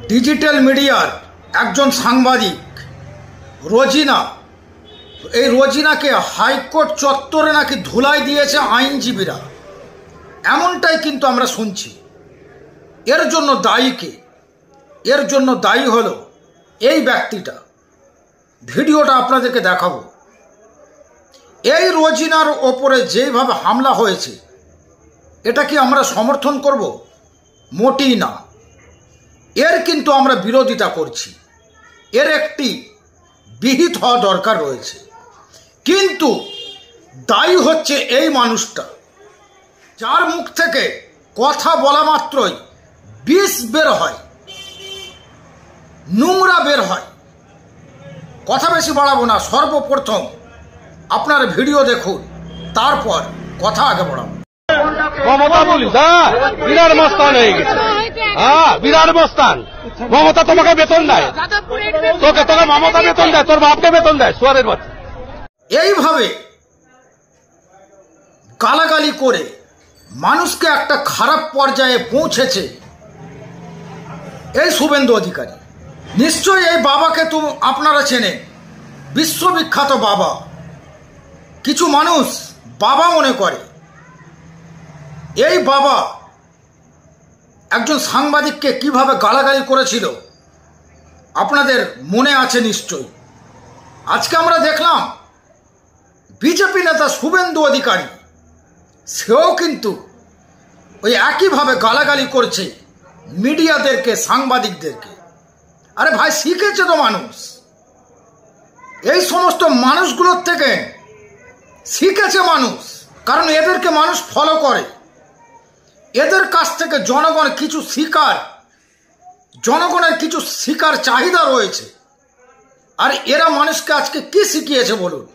Digital মিডিয়ার একজন সাংবাদিক রোজিনা, এই রোজিনাকে হাইকোর্ট চত্বরে নাকি ধুলাই দিয়েছে আইনজীবীরা, এমনটাই কিন্তু আমরা শুনছি। এর জন্য দায়ী কে? এর জন্য দায়ী হলো এই ব্যক্তিটা। ভিডিওটা আপনাদেরকে দেখাবো। এই রোজিনার ওপরে যেভাবে হামলা হয়েছে, এটা কি আমরা সমর্থন করব? মোটেই না। এর কিন্তু আমরা বিরোধিতা করছি। এর একটি বিহিত হওয়া দরকার রয়েছে। কিন্তু দায়ী হচ্ছে এই মানুষটা, যার মুখ থেকে কথা বলা মাত্রই বিষ বের হয়, নোংরা বের হয়। কথা বেশি বাড়াবো না, সর্বপ্রথম আপনার ভিডিও দেখুন, তারপর কথা আগে বাড়াবো। মমতা বলিস, বিরাট মস্তান হয়ে গেছে। বিরাট মস্তান। মমতা তোমাকে বেতন দেয়, তোকে মমতা বেতন দেয়, তোর বাপকে বেতন দেয়, সোয়ারের বাচ্চা। এইভাবে গালাগালি করে মানুষকে একটা খারাপ পর্যায়ে পৌঁছেছে এই শুভেন্দু অধিকারী। নিশ্চয়ই এই বাবাকে তো আপনারা চেনেন, বিশ্ববিখ্যাত বাবা। কিছু মানুষ বাবা মনে করে। এই বাবা একজন সাংবাদিককে কিভাবে গালাগালি করেছিল আপনাদের মনে আছে নিশ্চয়ই। আজকে আমরা দেখলাম বিজেপি নেতা শুভেন্দু অধিকারী, সেও কিন্তু ওই একইভাবে গালাগালি করছে মিডিয়াদেরকে, সাংবাদিকদেরকে। আরে ভাই, শিখেছে তো মানুষ, এই সমস্ত মানুষগুলোর থেকে শিখেছে মানুষ, কারণ এদেরকে মানুষ ফলো করে। এদের কাছ থেকে জনগণ কিছু শিকার, জনগণের কিছু শিকার চাহিদা রয়েছে। আর এরা মানুষকে আজকে কি শিখিয়েছে বলুন?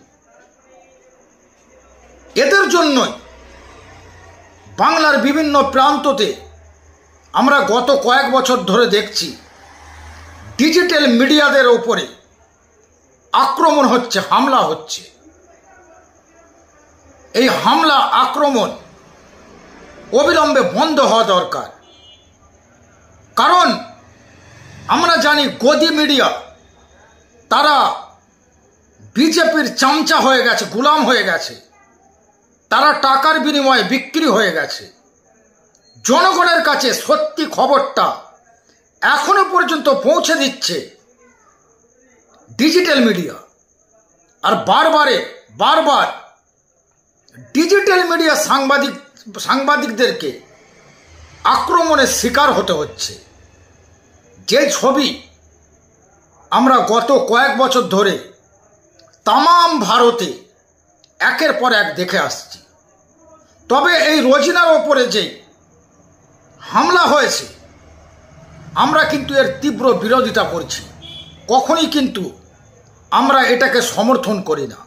এদের জন্যই বাংলার বিভিন্ন প্রান্ততে আমরা গত কয়েক বছর ধরে দেখছি ডিজিটাল মিডিয়াদের ওপরে আক্রমণ হচ্ছে, হামলা হচ্ছে। এই হামলা আক্রমণ অবিলম্বে বন্ধ হওয়া দরকার। কারণ আমরা জানি গদি মিডিয়া তারা বিজেপির চামচা হয়ে গেছে, গোলাম হয়ে গেছে। তারা টাকার বিনিময়ে বিক্রি হয়ে গেছে। জনগণের কাছে সত্যি খবরটা এখনো পর্যন্ত পৌঁছে দিচ্ছে ডিজিটাল মিডিয়া। আর বারবার ডিজিটাল মিডিয়া সাংবাদিকদেরকে আক্রমণের শিকার হতে হচ্ছে। যে ছবি আমরা গত কয়েক বছর ধরে তামাম ভারতে একের পর এক দেখে আসছি। তবে এই রোজিনার ওপরে যে হামলা হয়েছে, আমরা কিন্তু এর তীব্র বিরোধিতা করছি। কখনই কিন্তু আমরা এটাকে সমর্থন করি না।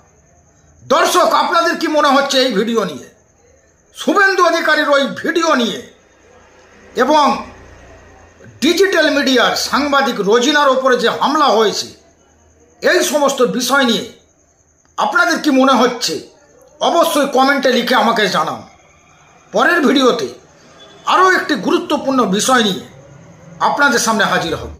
দর্শক, আপনাদের কি মনে হচ্ছে এই ভিডিও নিয়ে, শুভেন্দু অধিকারীর ওই ভিডিও নিয়ে, এবং ডিজিটাল মিডিয়ার সাংবাদিক রোজিনার ওপরে যে হামলা হয়েছে, এই সমস্ত বিষয় নিয়ে আপনাদের কি মনে হচ্ছে অবশ্যই কমেন্টে লিখে আমাকে জানান। পরের ভিডিওতে আরও একটি গুরুত্বপূর্ণ বিষয় নিয়ে আপনাদের সামনে হাজির হব।